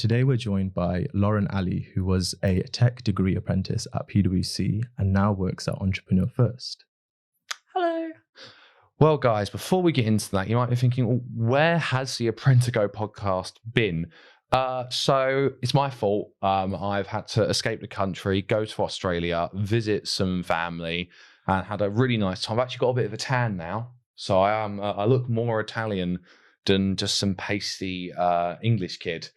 today we're joined by Lauren Alie, who was a tech degree apprentice at PwC and now works at Entrepreneur First. Hello. Well, guys, before we get into that, you might be thinking, well, where has the Apprentago podcast been? So it's my fault. I've had to escape the country, go to Australia, visit some family, and had a really nice time. I've actually got a bit of a tan now, so I look more Italian than just some pasty English kid.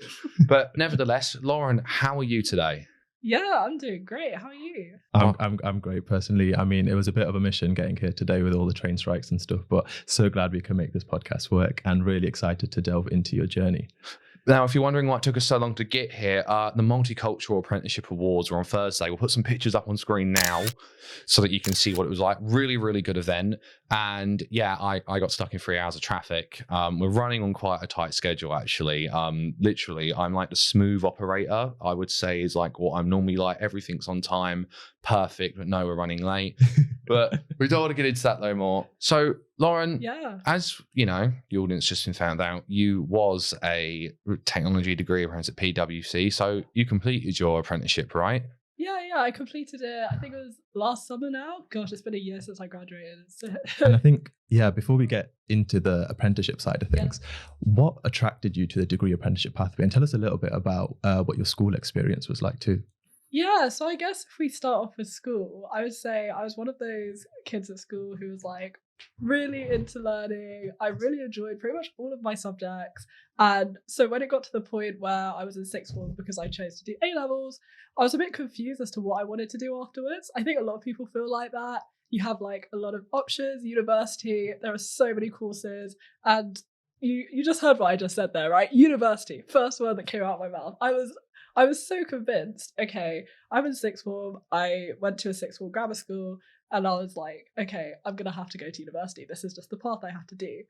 But nevertheless, Lauren, how are you today? Yeah, I'm doing great. How are you? I'm great personally. I mean, it was a bit of a mission getting here today with all the train strikes and stuff, but so glad we can make this podcast work and really excited to delve into your journey. Now, if you're wondering why it took us so long to get here, the Multicultural Apprenticeship Awards were on Thursday. We'll put some pictures up on screen now so that you can see what it was like. Really, really good event. And yeah, I got stuck in 3 hours of traffic. We're running on quite a tight schedule, actually. Literally, I'm like the smooth operator, I would say, is like what I'm normally like. Everything's on time, perfect, but no, we're running late. But we don't want to get into that no more. So, Lauren, as you know, the audience just found out, you was a Technology Degree Apprentice at PwC. So you completed your apprenticeship, right? Yeah, I completed it. I think it was last summer now. Gosh, it's been a year since I graduated. And I think, before we get into the apprenticeship side of things, what attracted you to the degree apprenticeship pathway? And tell us a little bit about what your school experience was like too. Yeah, so I guess if we start off with school, I would say I was one of those kids at school who was like really into learning. I really enjoyed pretty much all of my subjects. And so when it got to the point where I was in sixth form because I chose to do A-levels, I was a bit confused as to what I wanted to do afterwards. I think a lot of people feel like that. You have like a lot of options, university, there are so many courses, and you just heard what I just said there, right? University, first word that came out of my mouth. I was so convinced, okay, I'm in sixth form, I went to a sixth form grammar school, and I was like, okay, I'm going to have to go to university. This is just the path I have to do.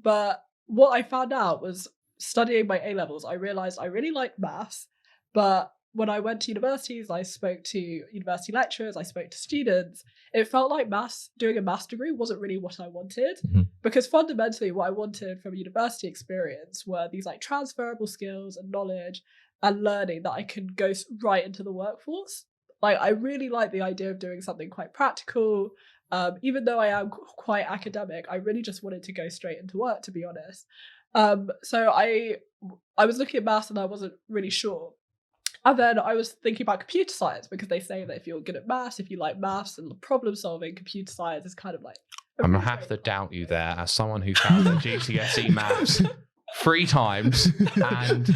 But what I found out was studying my A-levels, I realised I really liked maths, but when I went to universities, I spoke to university lecturers, I spoke to students, it felt like doing a maths degree wasn't really what I wanted, because fundamentally what I wanted from a university experience were these like transferable skills and knowledge and learning that I could go right into the workforce. Like, I really like the idea of doing something quite practical. Even though I am quite academic, I really just wanted to go straight into work, to be honest. So I was looking at maths and I wasn't really sure. And then I was thinking about computer science, because they say that if you're good at maths, if you like maths and problem solving, computer science is kind of like... I'm going to have to doubt you there as someone who found their GCSE maths 3 times and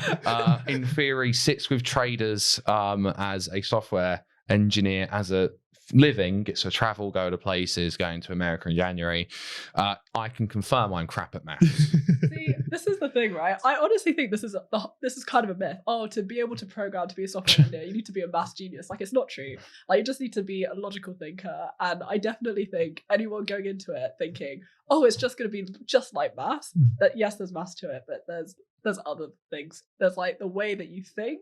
in theory sits with traders as a software engineer, as a living, gets to travel, go to places, going to America in January. I can confirm I'm crap at maths. See, this is the thing, right? I honestly think this is kind of a myth. Oh, to be able to program, to be a software engineer, you need to be a maths genius. Like, it's not true. Like, you just need to be a logical thinker. And I definitely think anyone going into it thinking, oh, it's just going to be just like maths, that yes, there's maths to it, but there's other things. There's like the way that you think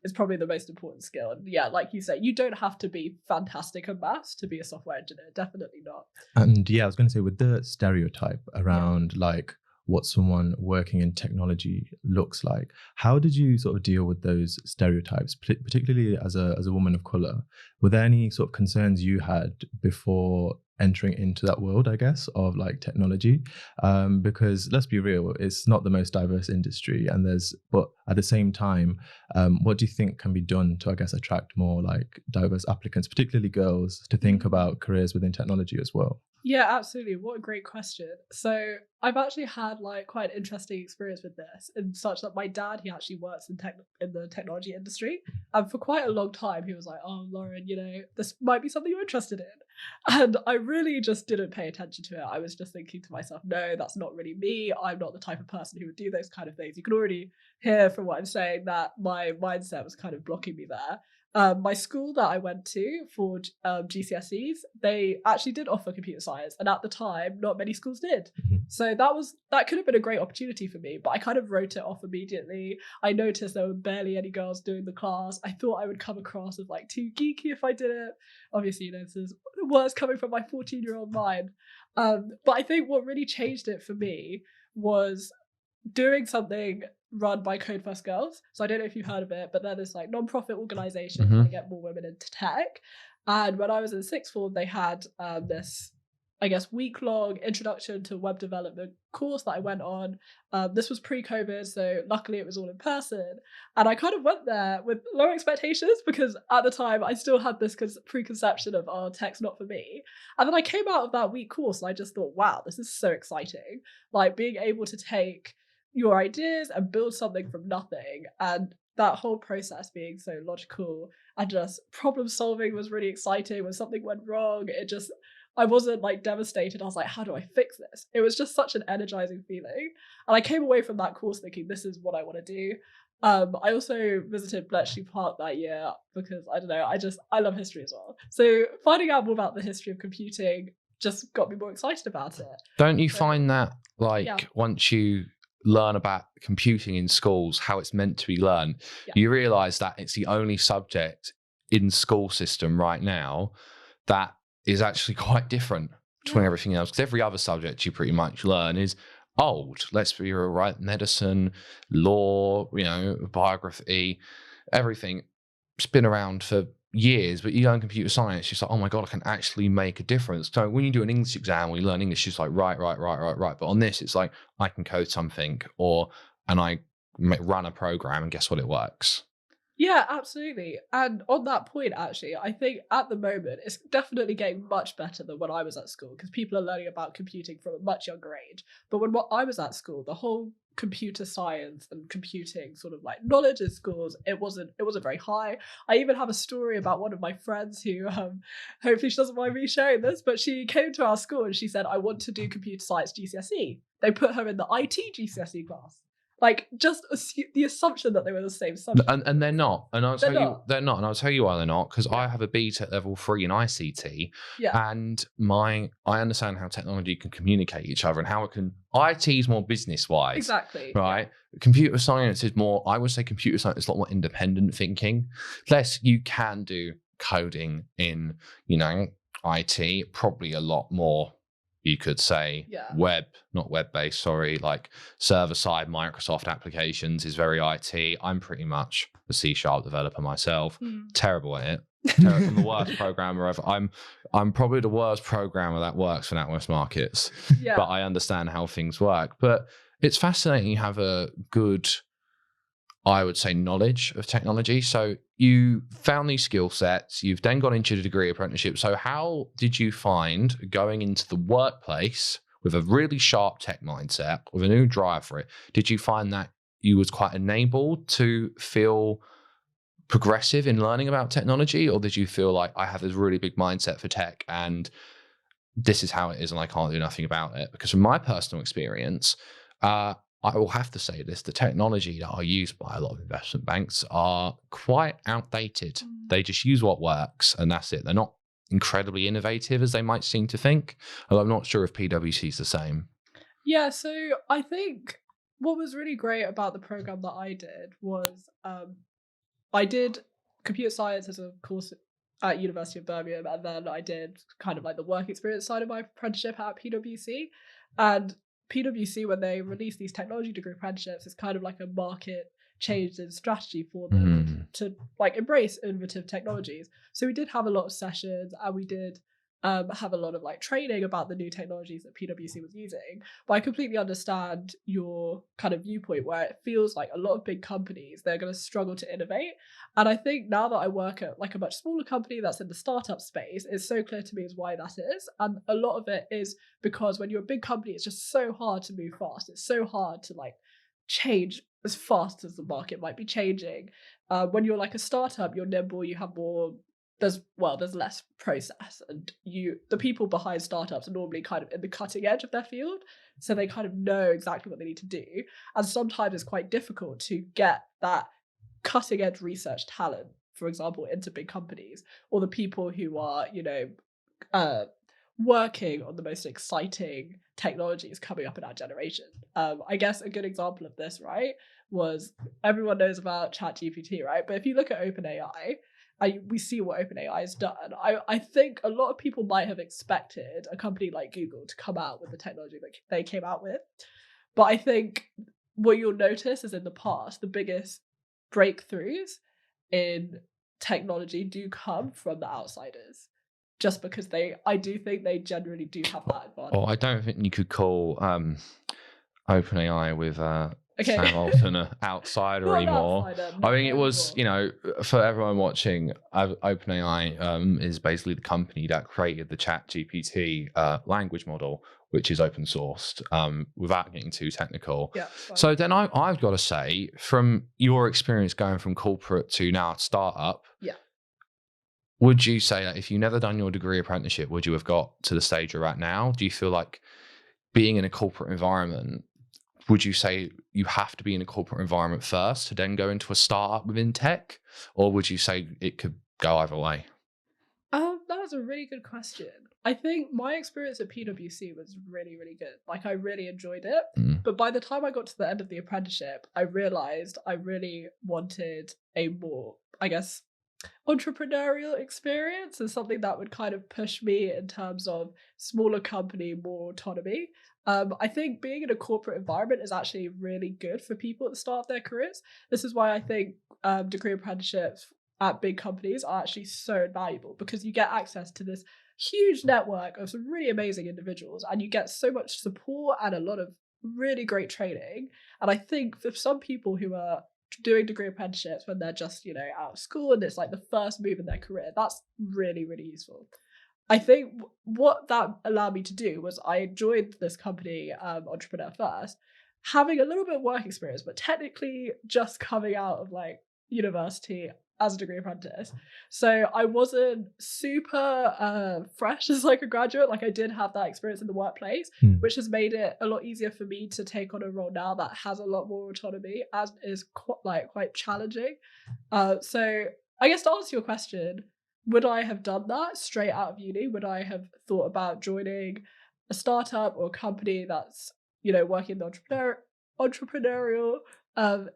is probably the most important skill. And yeah, like you say, you don't have to be fantastic at maths to be a software engineer. Definitely not. And yeah, I was going to say, with the stereotype around like what someone working in technology looks like, how did you sort of deal with those stereotypes, particularly as a woman of color? Were there any sort of concerns you had before entering into that world, I guess, of like technology? Because let's be real, it's not the most diverse industry, but at the same time, what do you think can be done to, I guess, attract more like diverse applicants, particularly girls, to think about careers within technology as well? Yeah, absolutely. What a great question. So I've actually had like quite an interesting experience with this, in such that my dad, he actually works in the technology industry. And for quite a long time, he was like, oh, Lauren, this might be something you're interested in. And I really just didn't pay attention to it. I was just thinking to myself, no, that's not really me. I'm not the type of person who would do those kind of things. You can already hear from what I'm saying that my mindset was kind of blocking me there. My school that I went to for GCSEs, they actually did offer computer science, and at the time, not many schools did. So that could have been a great opportunity for me, but I kind of wrote it off immediately. I noticed there were barely any girls doing the class. I thought I would come across as like too geeky if I did it. Obviously, this is words coming from my 14-year-old mind. But I think what really changed it for me was doing something run by CodeFirstGirls. So I don't know if you've heard of it, but they're this like non-profit organization trying to get more women into tech. And when I was in sixth form, they had this, I guess, week-long introduction to web development course that I went on. This was pre-COVID, so luckily it was all in person. And I kind of went there with low expectations because at the time I still had this preconception of, oh, tech's not for me. And then I came out of that week course and I just thought, wow, this is so exciting. Like being able to take your ideas and build something from nothing, and that whole process being so logical and just problem solving was really exciting. When something went wrong, I wasn't like devastated. I was like, how do I fix this? It was just such an energizing feeling. And I came away from that course thinking, this is what I want to do. I also visited Bletchley Park that year because I don't know, I love history as well. So finding out more about the history of computing just got me more excited about it. Don't you find that once you learn about computing in schools, how it's meant to be learned, you realize that it's the only subject in school system right now that is actually quite different between everything else, because every other subject you pretty much learn is old. Let's be real, right? Medicine, law, biography, everything. It's been around for years, but you learn computer science, you're like, oh my God, I can actually make a difference. So when you do an English exam, when you learn English, it's like, right. But on this, it's like, I can code something and I run a program and guess what, it works. Yeah, absolutely. And on that point, actually, I think at the moment, it's definitely getting much better than when I was at school because people are learning about computing from a much younger age. But when I was at school, the whole computer science and computing sort of like knowledge in schools, it wasn't very high. I even have a story about one of my friends who hopefully she doesn't mind me sharing this, but she came to our school and she said, I want to do computer science GCSE. They put her in the IT GCSE class. Like just the assumption that they were the same subject. And they're not. And I'll tell you they're not. And I'll tell you why they're not, because I have a BTEC level 3 in ICT. Yeah. And I understand how technology can communicate each other and how it can. IT is more business wise. Exactly. Right. Yeah. Computer science is more, I would say computer science is a lot more independent thinking. Less you can do coding in, IT, probably a lot more. You could say not web-based, sorry, like server-side Microsoft applications is very IT. I'm pretty much a C# developer myself. Terrible at it. I'm the worst programmer ever. I'm probably the worst programmer that works for NatWest Markets. Yeah. But I understand how things work. But it's fascinating you have a good, I would say, knowledge of technology. So you found these skill sets, you've then got into the degree apprenticeship. So how did you find going into the workplace with a really sharp tech mindset, with a new drive for it? Did you find that you was quite enabled to feel progressive in learning about technology? Or did you feel like I have this really big mindset for tech and this is how it is and I can't do nothing about it? Because from my personal experience, I will have to say this, the technology that are used by a lot of investment banks are quite outdated. They just use what works and that's it. They're not incredibly innovative as they might seem to think. Although I'm not sure if PwC is the same. Yeah, so I think what was really great about the program that I did was I did computer science as a course at University of Birmingham, and then I did kind of like the work experience side of my apprenticeship at PwC. And PwC, when they release these technology degree apprenticeships, it's kind of like a market change in strategy for them to like embrace innovative technologies. So we did have a lot of sessions and we did have a lot of like training about the new technologies that PwC was using. But I completely understand your kind of viewpoint where it feels like a lot of big companies, they're going to struggle to innovate. And I think now that I work at like a much smaller company that's in the startup space, it's so clear to me as why that is. And a lot of it is because when you're a big company, it's just so hard to move fast. It's so hard to like change as fast as the market might be changing. When you're like a startup, you're nimble, you have more, there's less process, and the people behind startups are normally kind of in the cutting edge of their field, so they kind of know exactly what they need to do. And sometimes it's quite difficult to get that cutting edge research talent, for example, into big companies, or the people who are, working on the most exciting technologies coming up in our generation. I guess a good example of this, right, was everyone knows about ChatGPT, right? But if you look at OpenAI, we see what OpenAI has done. I think a lot of people might have expected a company like Google to come out with the technology that they came out with. But I think what you'll notice is in the past, the biggest breakthroughs in technology do come from the outsiders, just because I do think they generally do have that advantage. Oh, I don't think you could call OpenAI with Okay. Sam Altman an outsider Not an anymore. outsider, I not mean, it was, anymore. for everyone watching, OpenAI is basically the company that created the ChatGPT language model, which is open sourced, without getting too technical. Yeah, fine. So then I've got to say, from your experience going from corporate to now startup, Yeah. would you say that if you never done your degree apprenticeship, would you have got to the stage you're at now? Do you feel like being in a corporate environment, would you say you have to be in a corporate environment first to then go into a startup within tech? Or would you say it could go either way? That was a really good question. I think my experience at PwC was really, really good. Like, I really enjoyed it. But by the time I got to the end of the apprenticeship, I realized I really wanted a more, I guess, entrepreneurial experience and something that would kind of push me in terms of smaller company, more autonomy. I think being in a corporate environment is actually really good for people at the start of their careers. This is why I think degree apprenticeships at big companies are actually so invaluable, because you get access to this huge network of some really amazing individuals, and you get so much support and a lot of really great training. And I think for some people who are doing degree apprenticeships when they're just, out of school and it's like the first move in their career, that's really, really useful. I think what that allowed me to do was I joined this company, Entrepreneur First, having a little bit of work experience, but technically just coming out of like university as a degree apprentice. So I wasn't super fresh as like a graduate. Like, I did have that experience in the workplace, which has made it a lot easier for me to take on a role now that has a lot more autonomy, as is quite challenging. So I guess to answer your question, would I have done that straight out of uni? Would I have thought about joining a startup or a company that's, working in the entrepreneurial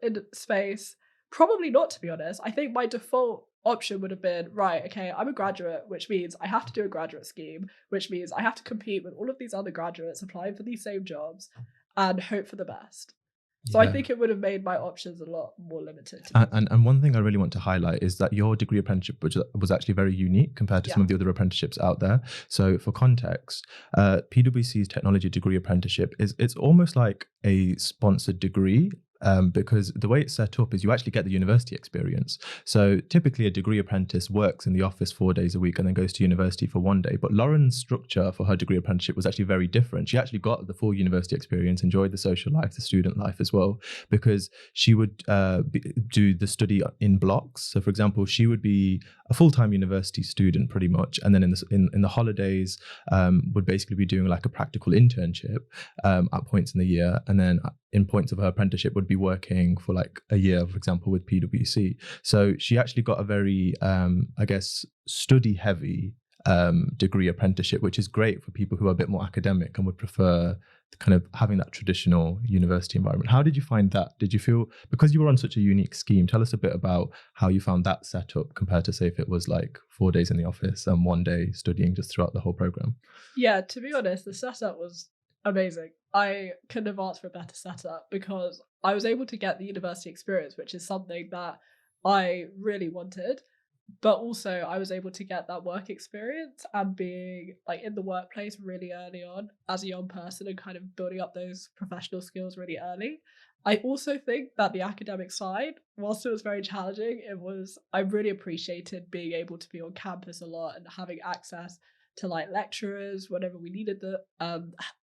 in space? Probably not, to be honest. I think my default option would have been, right, okay, I'm a graduate, which means I have to do a graduate scheme, which means I have to compete with all of these other graduates applying for these same jobs and hope for the best. So I think it would have made my options a lot more limited. And one thing I really want to highlight is that your degree apprenticeship was actually very unique compared to some of the other apprenticeships out there. So for context, PwC's Technology Degree Apprenticeship it's almost like a sponsored degree. Because the way it's set up is you actually get the university experience. So typically a degree apprentice works in the office 4 days a week and then goes to university for 1 day. But Lauren's structure for her degree apprenticeship was actually very different. She actually got the full university experience, enjoyed the social life, the student life as well, because she would do the study in blocks. So for example, she would be a full-time university student pretty much, and then in the holidays would basically be doing like a practical internship at points in the year, and then in points of her apprenticeship would be working for like a year, for example, with PwC. So she actually got a very, I guess, study heavy degree apprenticeship, which is great for people who are a bit more academic and would prefer kind of having that traditional university environment. How did you find that? Did you feel, because you were on such a unique scheme, tell us a bit about how you found that setup compared to, say, if it was like 4 days in the office and 1 day studying just throughout the whole program? Yeah, to be honest, the setup was amazing. I couldn't have asked for a better setup, because I was able to get the university experience, which is something that I really wanted, but also I was able to get that work experience and being like in the workplace really early on as a young person and kind of building up those professional skills really early. I also think that the academic side, whilst it was very challenging, I really appreciated being able to be on campus a lot and having access to like lecturers whenever we needed the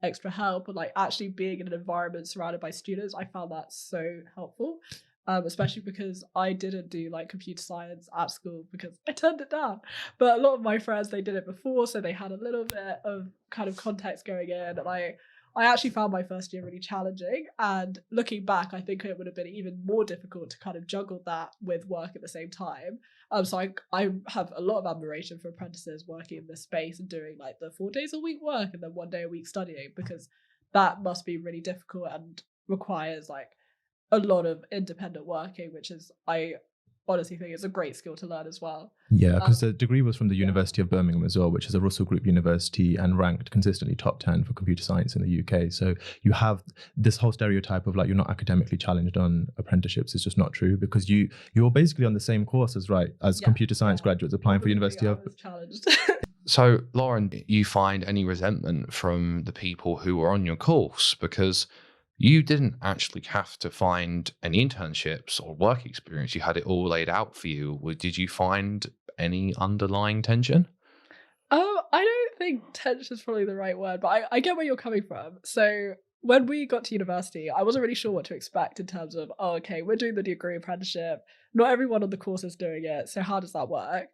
extra help, and like actually being in an environment surrounded by students. I found that so helpful, especially because I didn't do like computer science at school because I turned it down. But a lot of my friends, they did it before, so they had a little bit of kind of context going in, and I actually found my first year really challenging. And looking back, I think it would have been even more difficult to kind of juggle that with work at the same time. So I have a lot of admiration for apprentices working in this space and doing like the 4 days a week work and then 1 day a week studying, because that must be really difficult and requires like a lot of independent working, which is I honestly think it's a great skill to learn as well. Yeah, because the degree was from the University of Birmingham as well, which is a Russell Group university and ranked consistently top 10 for computer science in the UK. So you have this whole stereotype of like you're not academically challenged on apprenticeships is just not true, because you're basically on the same course as computer science graduates applying for University of. Challenged. So, Lauren, you find any resentment from the people who were on your course? Because you didn't actually have to find any internships or work experience. You had it all laid out for you. Did you find any underlying tension? I don't think tension is probably the right word, but I get where you're coming from. So when we got to university, I wasn't really sure what to expect in terms of, oh, okay, we're doing the degree apprenticeship. Not everyone on the course is doing it. So how does that work?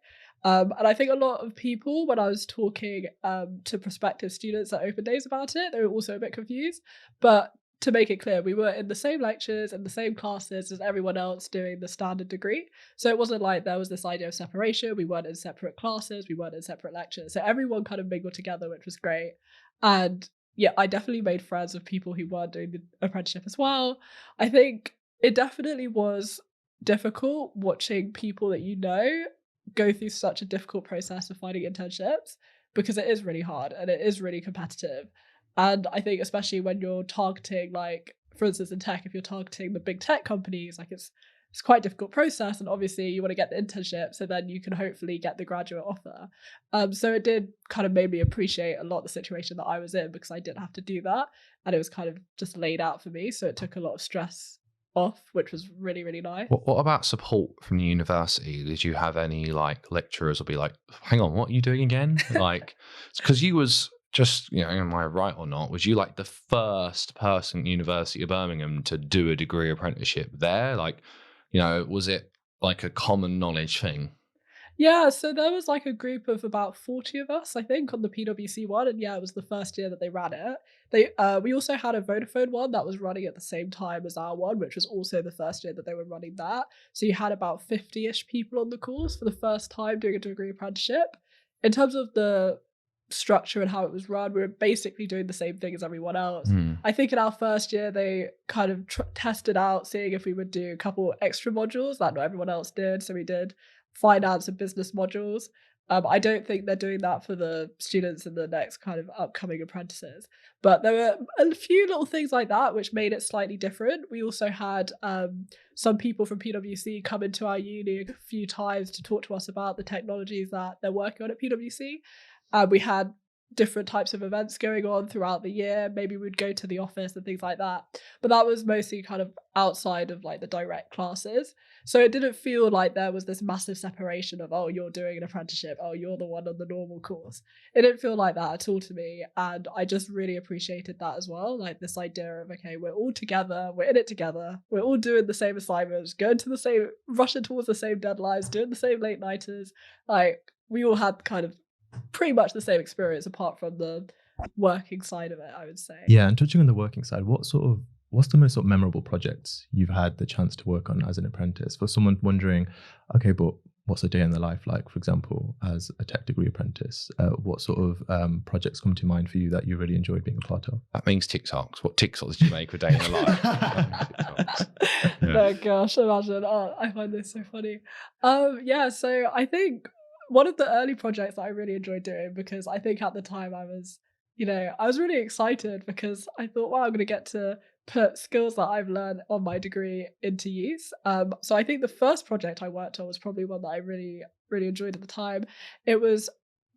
And I think a lot of people, when I was talking to prospective students at open days about it, they were also a bit confused. But to make it clear, we were in the same lectures and the same classes as everyone else doing the standard degree. So it wasn't like there was this idea of separation. We weren't in separate classes. We weren't in separate lectures. So everyone kind of mingled together, which was great. And yeah, I definitely made friends with people who weren't doing the apprenticeship as well. I think it definitely was difficult watching people that you know go through such a difficult process of finding internships, because it is really hard and it is really competitive. And I think especially when you're targeting, like, for instance, in tech, if you're targeting the big tech companies, like it's quite a difficult process. And obviously you want to get the internship so then you can hopefully get the graduate offer. So it did kind of made me appreciate a lot the situation that I was in, because I didn't have to do that. And it was kind of just laid out for me. So it took a lot of stress off, which was really, really nice. What about support from the university? Did you have any like lecturers or be like, hang on, what are you doing again? Like, because you was just, am I right or not? Was you like the first person at University of Birmingham to do a degree apprenticeship there? Like, was it like a common knowledge thing? Yeah, so there was like a group of about 40 of us, I think, on the PwC one, and yeah, it was the first year that they ran it. We also had a Vodafone one that was running at the same time as our one, which was also the first year that they were running that. So you had about 50-ish people on the course for the first time doing a degree apprenticeship. In terms of the structure and how it was run, we were basically doing the same thing as everyone else. I think in our first year they kind of tested out, seeing if we would do a couple extra modules that not everyone else did. So we did finance and business modules. I don't think they're doing that for the students in the next kind of upcoming apprentices, but there were a few little things like that which made it slightly different. We also had some people from PwC come into our uni a few times to talk to us about the technologies that they're working on at PwC. We had different types of events going on throughout the year. Maybe we'd go to the office and things like that. But that was mostly kind of outside of like the direct classes. So it didn't feel like there was this massive separation of, oh, you're doing an apprenticeship, oh, you're the one on the normal course. It didn't feel like that at all to me. And I just really appreciated that as well. Like this idea of, okay, we're all together, we're in it together, we're all doing the same assignments, rushing towards the same deadlines, doing the same late nighters. Like we all had kind of pretty much the same experience apart from the working side of it, I would say. Yeah, and touching on the working side, what's the most sort of memorable projects you've had the chance to work on as an apprentice? For someone wondering, okay, but what's a day in the life like, for example, as a tech degree apprentice? What sort of projects come to mind for you that you really enjoyed being a part of? That means TikToks. What TikToks did you make a day in the life? Oh gosh, imagine. Oh, I find this so funny. Yeah, so I think one of the early projects that I really enjoyed doing, because I think at the time I was really excited because I thought, wow, I'm going to get to put skills that I've learned on my degree into use. So I think the first project I worked on was probably one that I really, really enjoyed at the time. It was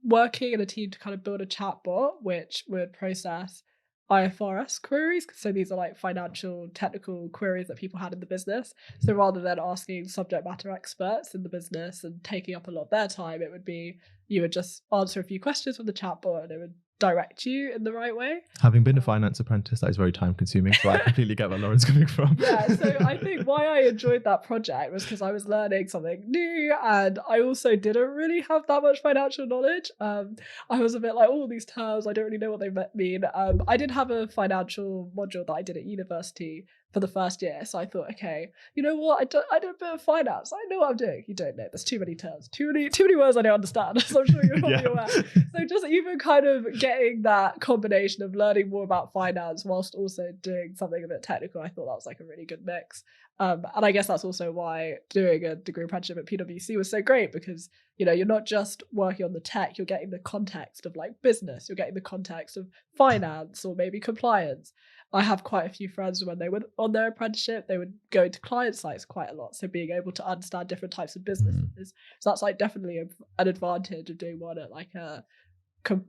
working in a team to kind of build a chatbot which would process IFRS queries. So these are like financial technical queries that people had in the business. So rather than asking subject matter experts in the business and taking up a lot of their time, it would be you would just answer a few questions from the chatbot and it would direct you in the right way. Having been a finance apprentice, that is very time consuming, so I completely get where Lauren's coming from. Yeah, so I think why I enjoyed that project was because I was learning something new, and I also didn't really have that much financial knowledge. I was a bit like, all these terms, I don't really know what they mean. I did have a financial module that I did at university, for the first year. So I thought, okay, you know what? I did a bit of finance. I know what I'm doing. You don't know. There's too many terms, too many words I don't understand. So I'm sure you're probably aware. So just even kind of getting that combination of learning more about finance whilst also doing something a bit technical, I thought that was like a really good mix. And I guess that's also why doing a degree apprenticeship at PwC was so great, because, you know, you're not just working on the tech, you're getting the context of like business, you're getting the context of finance or maybe compliance. I have quite a few friends when they were on their apprenticeship, they would go to client sites quite a lot. So being able to understand different types of businesses. So that's like definitely an advantage of doing one at like a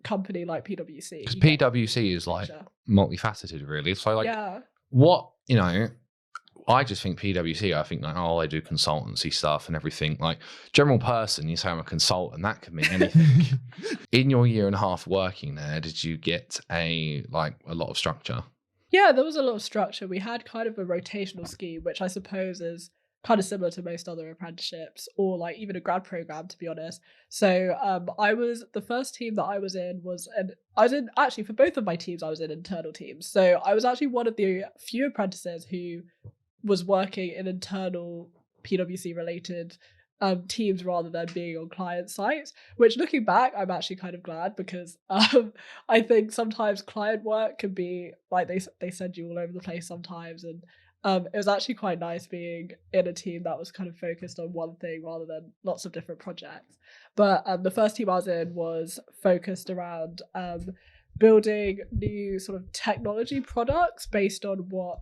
company like PwC. Because PwC is like multifaceted, really. So like, what, you know, I just think PwC, I think like, oh, they do consultancy stuff and everything. Like, general person, you say I'm a consultant, that could mean anything. In your year and a half working there, did you get a lot of structure? Yeah, there was a lot of structure. We had kind of a rotational scheme, which I suppose is kind of similar to most other apprenticeships or like even a grad program, to be honest. So I was, the first team that I was in was, and I was in, actually for both of my teams, I was in internal teams. So I was actually one of the few apprentices who was working in internal PwC related teams rather than being on client sites, which looking back, I'm actually kind of glad, because I think sometimes client work can be like they send you all over the place sometimes, and it was actually quite nice being in a team that was kind of focused on one thing rather than lots of different projects. But the first team I was in was focused around building new sort of technology products based on what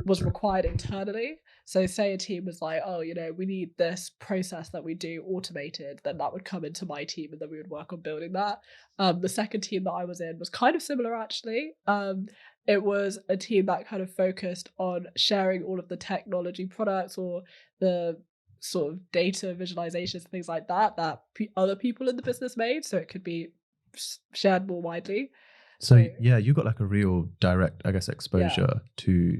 was required internally. So say a team was like, oh, you know, we need this process that we do automated, then that would come into my team and then we would work on building that. The second team that I was in was kind of similar, actually. It was a team that kind of focused on sharing all of the technology products or the sort of data visualizations, things like that, that other people in the business made, so it could be shared more widely. So yeah, you got like a real direct, I guess, exposure to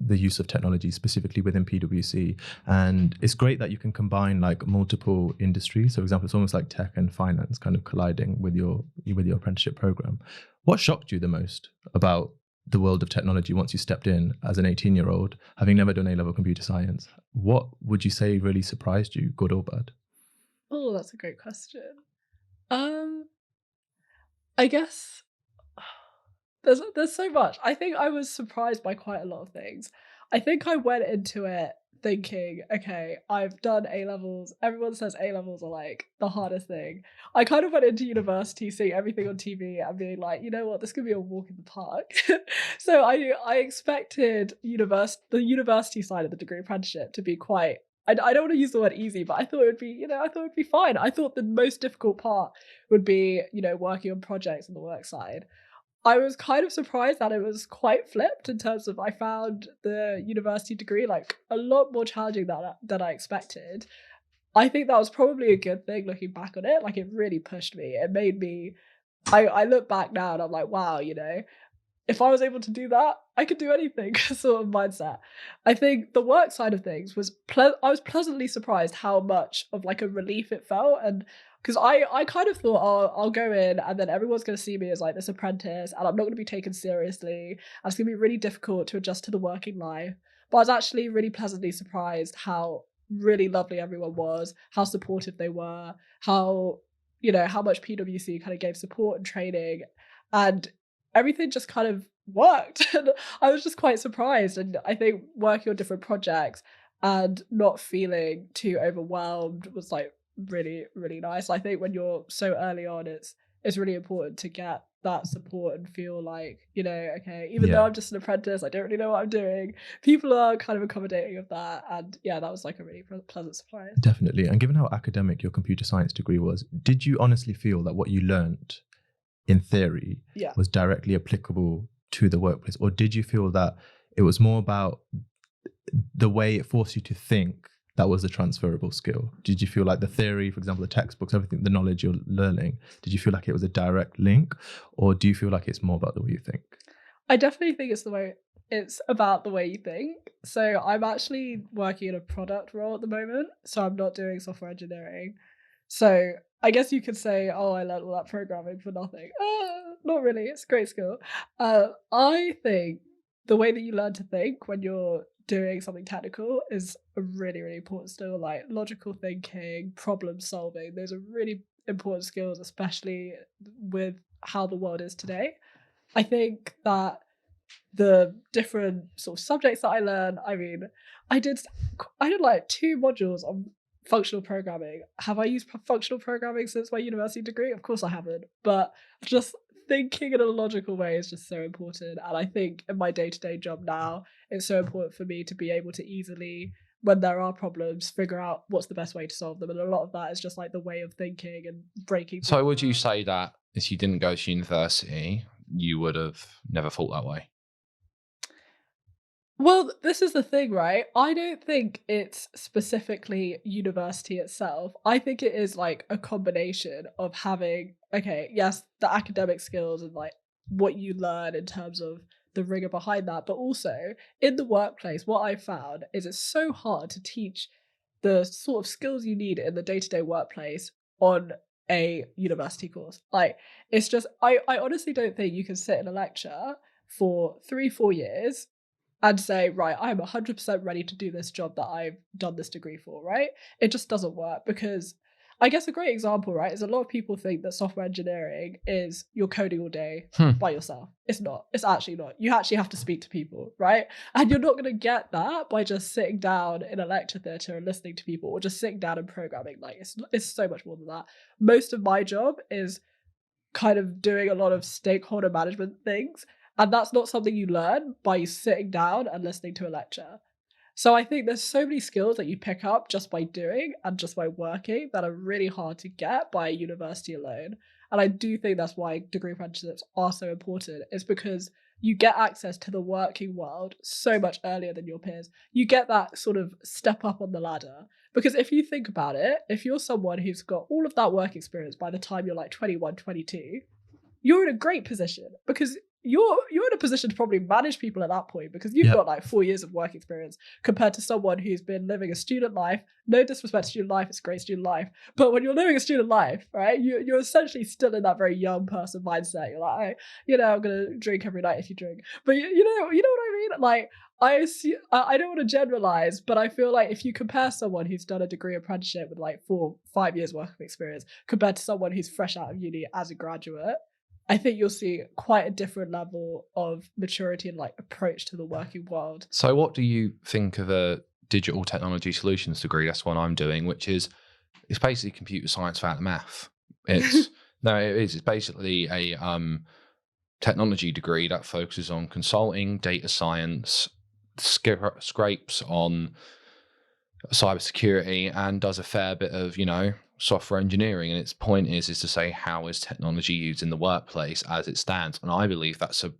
the use of technology specifically within PwC, and it's great that you can combine like multiple industries. So for example, it's almost like tech and finance kind of colliding with your apprenticeship program. What shocked you the most about the world of technology once you stepped in as an 18-year-old, having never done A-level computer science? What would you say really surprised you, good or bad? Oh, that's a great question. I guess there's so much. I think I was surprised by quite a lot of things. I think I went into it thinking, okay, I've done A-levels. Everyone says A-levels are like the hardest thing. I kind of went into university seeing everything on TV and being like, you know what, this could be a walk in the park. So I expected the university side of the degree apprenticeship to be quite, I don't want to use the word easy, but I thought it would be, you know, I thought it would be fine. I thought the most difficult part would be, you know, working on projects on the work side. I was kind of surprised that it was quite flipped in terms of I found the university degree like a lot more challenging than I expected. I think that was probably a good thing looking back on it. Like it really pushed me. It made me, I look back now and I'm like, wow, you know, if I was able to do that, I could do anything sort of mindset. I think the work side of things was, I was pleasantly surprised how much of like a relief it felt. And because I kind of thought, oh, I'll go in and then everyone's going to see me as like this apprentice and I'm not going to be taken seriously. And it's going to be really difficult to adjust to the working life. But I was actually really pleasantly surprised how really lovely everyone was, how supportive they were, how, you know, how much PwC kind of gave support and training. And everything just kind of worked. And I was just quite surprised. And I think working on different projects and not feeling too overwhelmed was like really, really nice. I think when you're so early on, it's really important to get that support and feel like, you know, okay, even though I'm just an apprentice, I don't really know what I'm doing, people are kind of accommodating of that. And yeah, that was like a really pleasant surprise. Definitely. And given how academic your computer science degree was, did you honestly feel that what you learned in theory was directly applicable to the workplace? Or did you feel that it was more about the way it forced you to think that was a transferable skill? Did you feel like the theory, for example, the textbooks, everything, the knowledge you're learning, did you feel like it was a direct link? Or do you feel like it's more about the way you think? I definitely think it's about the way you think. So I'm actually working in a product role at the moment. So I'm not doing software engineering. So I guess you could say, oh, I learned all that programming for nothing. Not really. It's a great skill. I think the way that you learn to think when you're doing something technical is a really, really important skill. Like logical thinking, problem solving, those are really important skills, especially with how the world is today. I think that the different sort of subjects that I learned, I mean, I did like 2 modules on functional programming. Have I used functional programming since my university degree? Of course I haven't, but just thinking in a logical way is just so important. And I think in my day-to-day job now, it's so important for me to be able to easily, when there are problems, figure out what's the best way to solve them. And a lot of that is just like the way of thinking and breaking things So would you down. say that if you didn't go to university, you would have never thought that way? Well, this is the thing, right? I don't think it's specifically university itself. I think it is like a combination of having, okay, yes, the academic skills and like what you learn in terms of the rigor behind that, but also in the workplace, what I found is it's so hard to teach the sort of skills you need in the day-to-day workplace on a university course. Like, it's just, I honestly don't think you can sit in a lecture for 3-4 years and say, right, I'm 100% ready to do this job that I've done this degree for, right? It just doesn't work because I guess a great example, right, is a lot of people think that software engineering is you're coding all day by yourself. It's not. It's actually not. You actually have to speak to people, right? And you're not going to get that by just sitting down in a lecture theatre and listening to people or just sitting down and programming. Like, it's so much more than that. Most of my job is kind of doing a lot of stakeholder management things. And that's not something you learn by sitting down and listening to a lecture. So I think there's so many skills that you pick up just by doing and just by working that are really hard to get by a university alone. And I do think that's why degree apprenticeships are so important. It's because you get access to the working world so much earlier than your peers. You get that sort of step up on the ladder. Because if you think about it, if you're someone who's got all of that work experience by the time you're like 21, 22, you're in a great position because you're in a position to probably manage people at that point because you've got like 4 years of work experience compared to someone who's been living a student life. No disrespect to student life, it's a great student life. But when you're living a student life, right, you're essentially still in that very young person mindset. You're like, I'm going to drink every night if you drink. But you know what I mean? Like, I don't want to generalize, but I feel like if you compare someone who's done a degree apprenticeship with like 4-5 years worth of experience compared to someone who's fresh out of uni as a graduate, I think you'll see quite a different level of maturity and like approach to the working world. So what do you think of a digital technology solutions degree? That's what I'm doing, which is it's basically computer science without the math. It's no, it is. It's basically a technology degree that focuses on consulting, data science, scrapes on cybersecurity, and does a fair bit of software engineering. And its point is to say, how is technology used in the workplace as it stands? And I believe that's a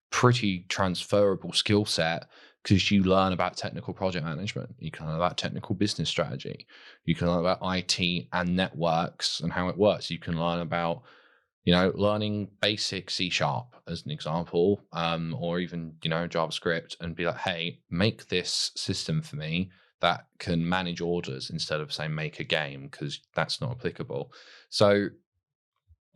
pretty transferable skill set because you learn about technical project management, you can learn about technical business strategy, you can learn about IT and networks and how it works. You can learn about learning basic C# as an example, or even JavaScript, and be like, hey, make this system for me that can manage orders instead of saying make a game, because that's not applicable. So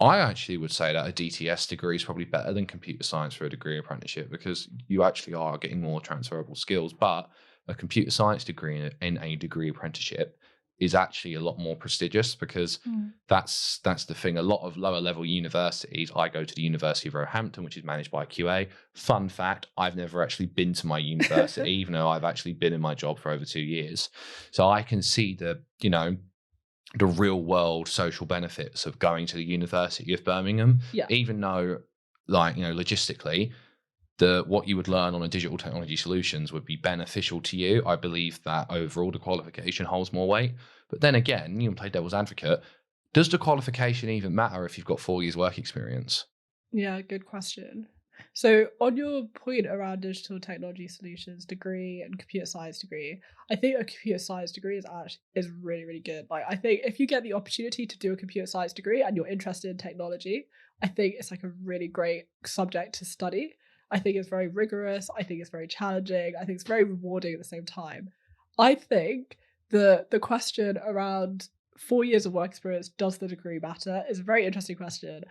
I actually would say that a DTS degree is probably better than computer science for a degree apprenticeship because you actually are getting more transferable skills. But a computer science degree in a degree apprenticeship is actually a lot more prestigious because that's the thing. A lot of lower level universities, I go to the University of Birmingham, which is managed by QA. Fun fact, I've never actually been to my university, even though I've actually been in my job for over 2 years. So I can see the real world social benefits of going to the University of Birmingham, even though logistically, what you would learn on a digital technology solutions would be beneficial to you. I believe that overall the qualification holds more weight. But then again, you can play devil's advocate. Does the qualification even matter if you've got 4 years work experience? Yeah, good question. So on your point around digital technology solutions degree and computer science degree, I think a computer science degree is really, really good. Like, I think if you get the opportunity to do a computer science degree and you're interested in technology, I think it's like a really great subject to study. I think it's very rigorous. I think it's very challenging. I think it's very rewarding at the same time. I think the question around 4 years of work experience, does the degree matter, is a very interesting question.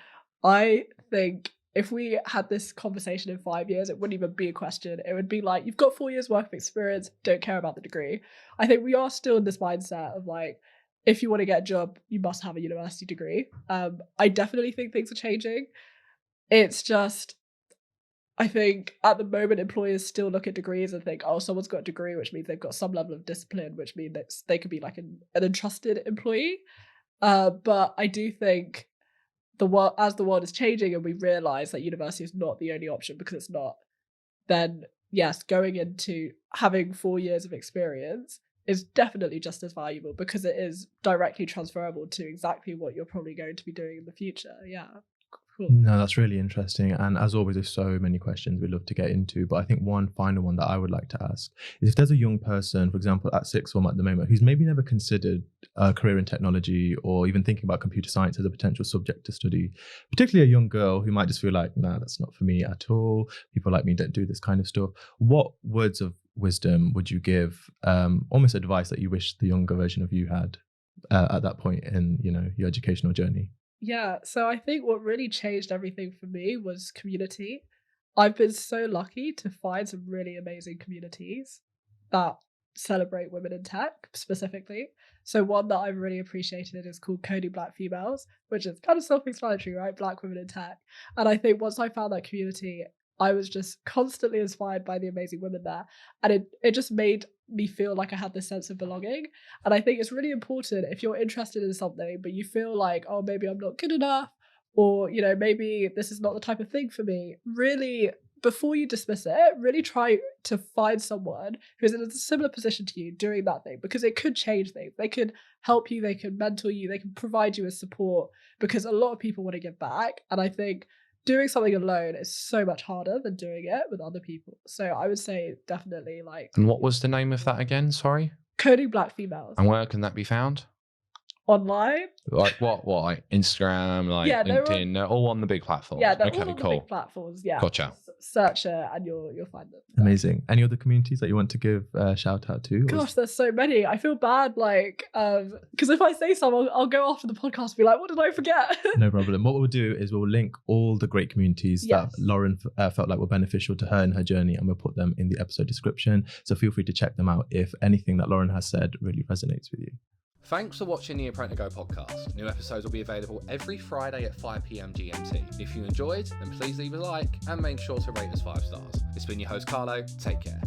I think if we had this conversation in 5 years, it wouldn't even be a question. It would be like, you've got 4 years worth of experience, don't care about the degree. I think we are still in this mindset of like, if you want to get a job, you must have a university degree. I definitely think things are changing. It's just, I think at the moment, employers still look at degrees and think, oh, someone's got a degree, which means they've got some level of discipline, which means that they could be like an entrusted employee. But I do think as the world is changing and we realize that university is not the only option, because it's not, then yes, going into having 4 years of experience is definitely just as valuable, because it is directly transferable to exactly what you're probably going to be doing in the future. Yeah. Cool. No, that's really interesting. And as always, there's so many questions we'd love to get into. But I think one final one that I would like to ask is, if there's a young person, for example, at sixth form at the moment, who's maybe never considered a career in technology or even thinking about computer science as a potential subject to study, particularly a young girl who might just feel like, nah, that's not for me at all. People like me don't do this kind of stuff. What words of wisdom would you give, almost advice that you wish the younger version of you had at that point in, your educational journey? Yeah, so I think what really changed everything for me was community. I've been so lucky to find some really amazing communities that celebrate women in tech specifically. So one that I've really appreciated is called Coding Black Females, which is kind of self-explanatory, right? Black women in tech. And I think once I found that community, I was just constantly inspired by the amazing women there. And it just made me feel like I had this sense of belonging. And I think it's really important, if you're interested in something, but you feel like, oh, maybe I'm not good enough, or, maybe this is not the type of thing for me, really, before you dismiss it, really try to find someone who's in a similar position to you doing that thing, because it could change things. They could help you, they could mentor you, they can provide you with support, because a lot of people want to give back. And I think doing something alone is so much harder than doing it with other people. So I would say definitely like. And what was the name of that again? Sorry? Coding Black Females. And where can that be found? Online. Like what? Like Instagram, like LinkedIn, they're all on the big platforms. Yeah, they're all on the big platforms. Yeah. Gotcha. Search it and you'll find them. Amazing. Any other communities that you want to give a shout out to? Gosh, there's so many. I feel bad, because if I say some, I'll go after the podcast and be like, what did I forget? No problem. What we'll do is we'll link all the great communities that Lauren felt like were beneficial to her in her journey, and we'll put them in the episode description. So feel free to check them out if anything that Lauren has said really resonates with you. Thanks for watching the Apprentago podcast. New episodes will be available every Friday at 5 p.m. GMT. If you enjoyed, then please leave a like and make sure to rate us 5 stars. It's been your host, Carlo. Take care.